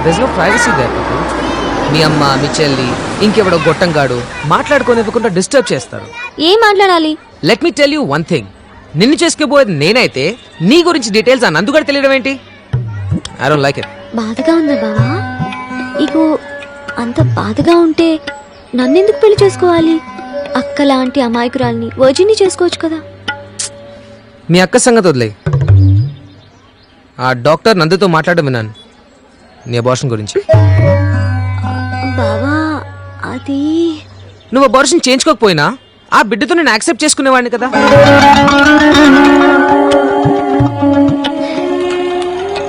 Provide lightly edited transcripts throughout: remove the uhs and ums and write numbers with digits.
there's no privacy there, Patu. మీ అమ్మ మీ చెల్లి ఇంకెవడో గొట్టంగాడు మాట్లాడుకోనివ్వకుండా disturb చేస్తారు. ఏం మాట్లాడాలి? Let me tell you one thing. నిన్ను చేసుకుపోయేది నేనైతే నీ గురించి డీటెయిల్స్ ఆ నందుగాడు తెలియడం ఏంటి? I don't like it. బాధగా ఉందా బావా? ఇగో అంత బాధగా ఉంటే నన్నెందుకు పెళ్లి చేసుకోవాలి? అక్క లాంటి అమాయకురాల్ని వర్జిన్ని చేసుకోవచ్చు కదా. మీ అక్క సంగతి వదిలేయ్. ఆ డాక్టర్ నందుతో మాట్లాడడం విన్నాను నీ అబార్షన్ గురించి. బావా అది నువ్వు అబార్షన్ చేయించుకోకపోయినా ఆ బిడ్డతో నేను యాక్సెప్ట్ చేసుకునేవాడిని కదా.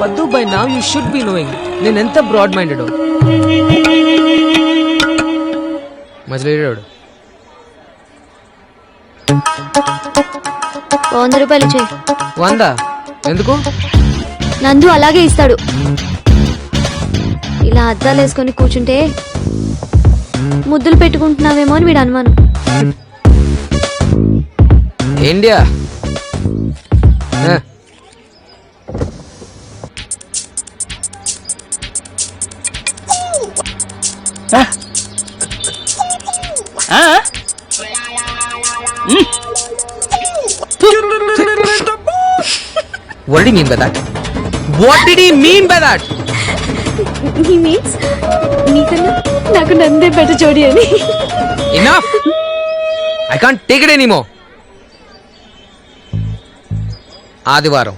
పద్దు by now you should be knowing నేను ఎంత బ్రాడ్ మైండెడ్. మజిలేడాడు 100 రూపాయలు చేయి. 100 ఎందుకు? నందు అలాగే ఇస్తాడు. ఇలా అద్దాలు వేసుకొని కూర్చుంటే ముద్దులు పెట్టుకుంటున్నావేమో అని వీడు అనుమానం. India What did he mean by that? What did he mean by that? He means నీకన్నా నాకు నందే బెటర్ జోడి అని. Enough! I can't take it anymore. ఆదివారం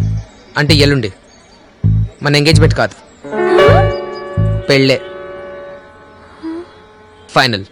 అంటే ఎల్లుండి మన ఎంగేజ్మెంట్ కాదు, పెళ్ళే ఫైనల్.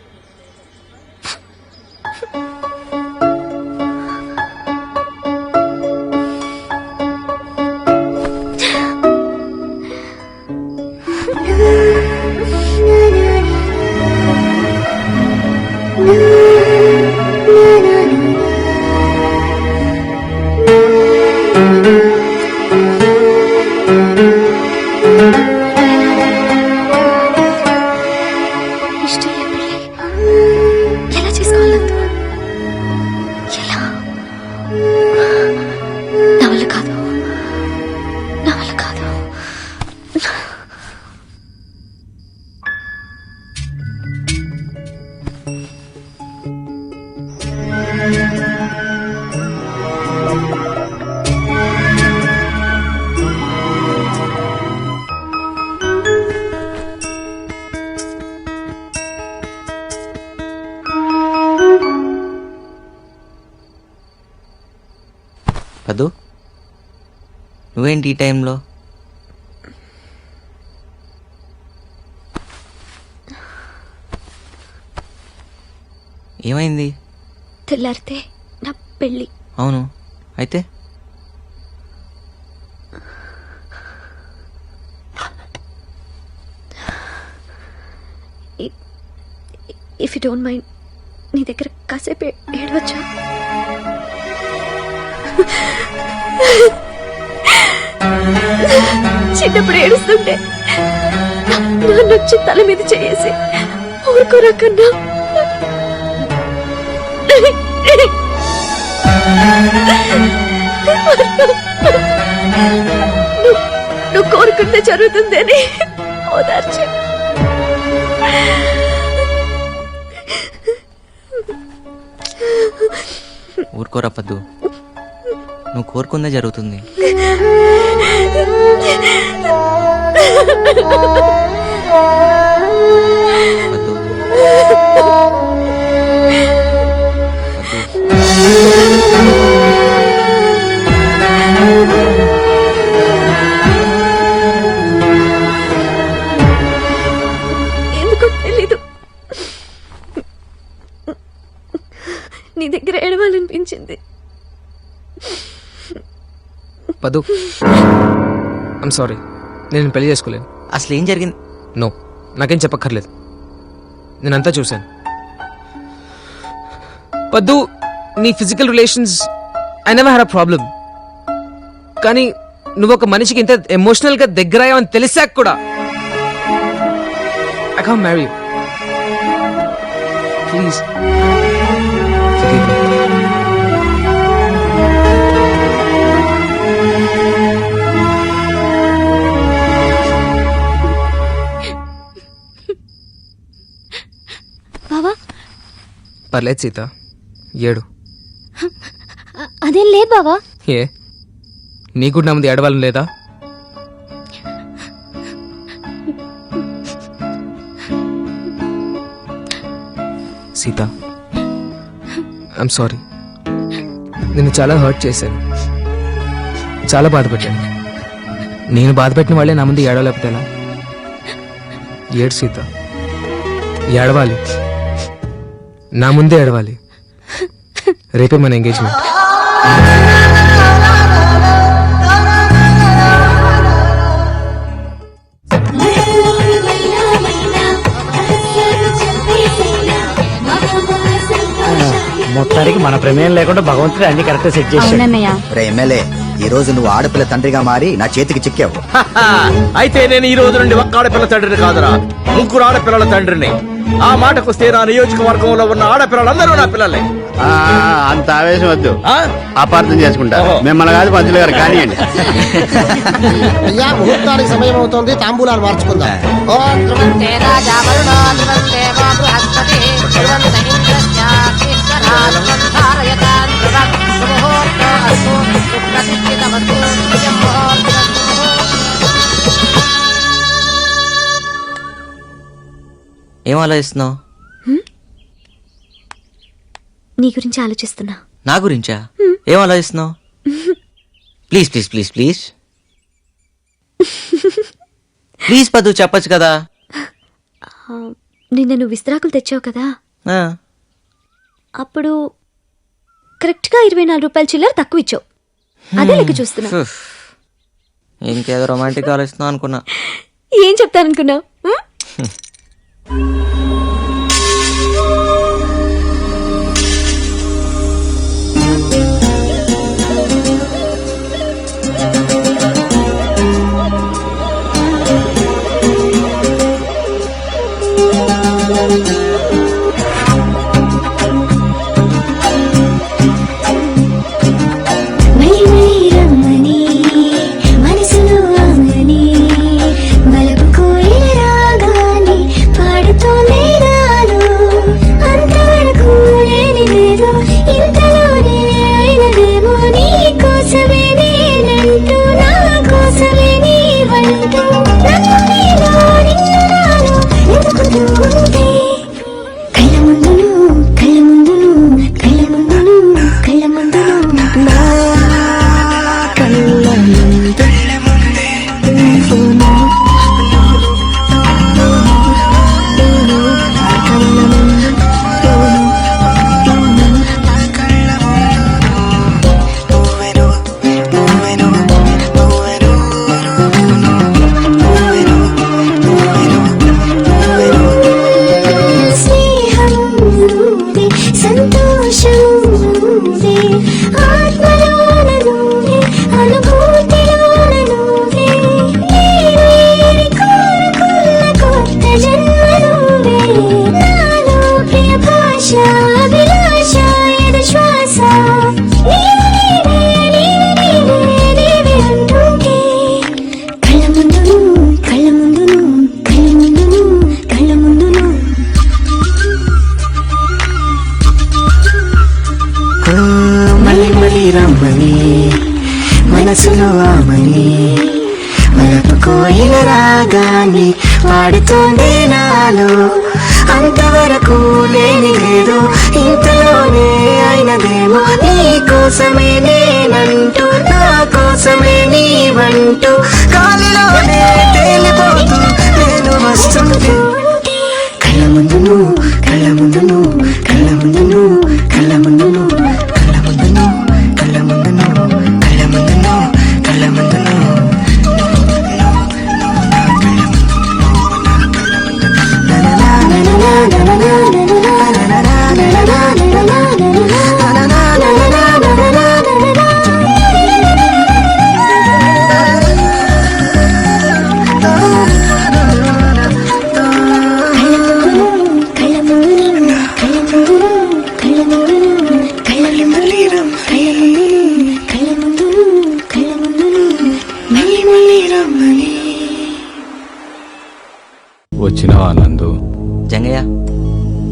ఎలా చేసుకోవాలి? ఎలా? నా వల్ల కాదు, నా వల్ల కాదు. పద్దు, నువ్వేంటి ఈ టైంలో? ఏమైంది? తెల్లారితే నా పెళ్ళి. అవును, అయితే ఇఫ్ యూ డోంట్ మైండ్ నీ దగ్గర కాసేపు ఏడవచ్చా? చిన్నప్పుడు ఏడుస్తుంటే నాన్నొచ్చి తల మీద చేసి ఊరుకోరా కన్నా నువ్వు కోరుకుంటే జరుగుతుంది అని ఓదార్చు. ఊరుకోరా పద్దు, నువ్వు కోరుకుందే జరుగుతుంది. పద్దు, ఎందుకో తెలీదు, నీ దగ్గర ఏడవాలనిపించింది. పదు, ఐమ్ సారీ, నేను పెళ్లి చేసుకోలేను. అసలు ఏం జరిగింది? నో, నాకేం చెప్పక్కర్లేదు, నేనంతా చూశాను. పద్దు, నీ physical relations I never had a problem. కానీ నువ్వు ఒక మనిషికి ఇంత ఎమోషనల్ గా దగ్గరయ్యావని తెలిసాక కూడా I can't marry you. Please forgive me. పర్లేదు సీత, ఏడు. అదేం లేదు బావా. ఏ నీకు నా ముందు ఏడవాలని లేదా? Sita, I'm sorry. నిన్ను చాలా హర్ట్ చేశాను, చాలా బాధపెట్టాను. నేను బాధపెట్టిన వాళ్ళే నా ముందు ఏడవలేకపోతే ఎలా? ఏడు సీత, ఏడవాలి, నా ముందే ఏడవాలి. రేపే మన ఎంగేజ్మెంట్. మొత్తానికి మన ప్రమేయం లేకుండా భగవంతుడు అన్ని కరెక్ట్ సెట్ చేశాడు. రే ఎమ్మెల్యే, ఈ రోజు నువ్వు ఆడపిల్ల తండ్రిగా మారి నా చేతికి చిక్కావు. అయితే నేను ఈ రోజు నుండి ఒక్క ఆడపిల్ల తండ్రిని కాదురా, ముగ్గురు ఆడపిల్లల తండ్రిని. ఆ మాటకొస్తే నా నియోజకవర్గంలో ఉన్న ఆడపిల్లలందరూ నా పిల్లలే. అంత ఆవేశం వద్దు, ఆ? అపార్థం చేసుకుంటా. మిమ్మల్ని కాదు పంతులు గారు కానివ్వండి. అయ్యా, ముహూర్తానికి సమయం అవుతోంది, తాంబూలాలు మార్చుకుందాం. ఓం ధ్రువంతే రాజా వరుణో ధ్రువందేవో బృహస్పతి ధ్రువంత ఇంద్రస్యాగ్నిశ్వరాజం ధారయతాం ధ్రువం సుముహూర్తో అస్తు సుప్రతిష్ఠితమస్తు నిత్యం ముహూర్తమస్తు. ఏం ఆలోచిస్తున్నావు? నీ గురించి ఆలోచిస్తున్నా. నా గురించా? ఏం ఆలోచిస్తున్నావు? Please please please please please పద్దు, చెప్పచ్చు కదా. నిన్న నువ్వు విస్తరాకులు తెచ్చావు కదా, ఆ, అప్పుడు కరెక్ట్ గా 24 రూపాయల చిల్లర తక్కువ ఇచ్చావు. అదే లెక్క చూస్తున్నా. ఫుఫ్. ఇంకేదో రొమాంటిక్ ఆలోచిస్తున్నావు అనుకున్నా. ఏం చెప్తాననుకున్నావు? మనసులో ఆమని మరపు కోయిల రాగాన్ని పాడుతోంది నాలో. అంతవరకు లేని లేదు, ఇంతలోనే అయినదేమో. నీ కోసమే నేనంటూ, నా కోసమే నీవంటూ, గాలిలోనే తేలిపోతూ నేను వస్తుంటే కళ్ళ ముందును కళ్ళ ముందును కళ్ళ ముందును కళ్ళ ముందును కళ్ళ ముందును కళ్ళ ముందును కళ్ళ ముందును కళ్ళ ముందును వచ్చినావా నందు? జంగయ్య,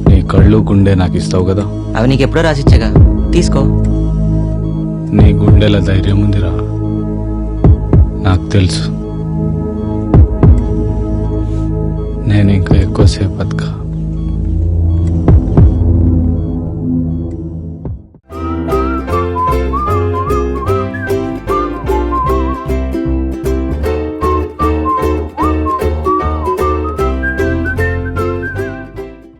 నీ కళ్ళు గుండె నాకు ఇస్తావు కదా. అవి నీకు ఎప్పుడో రాసిచ్చాగా, తీసుకో. నీ గుండెల ధైర్యం ఉందిరా, నాకు తెలుసు. నేను ఇంకా ఎక్కువసేపు బతక.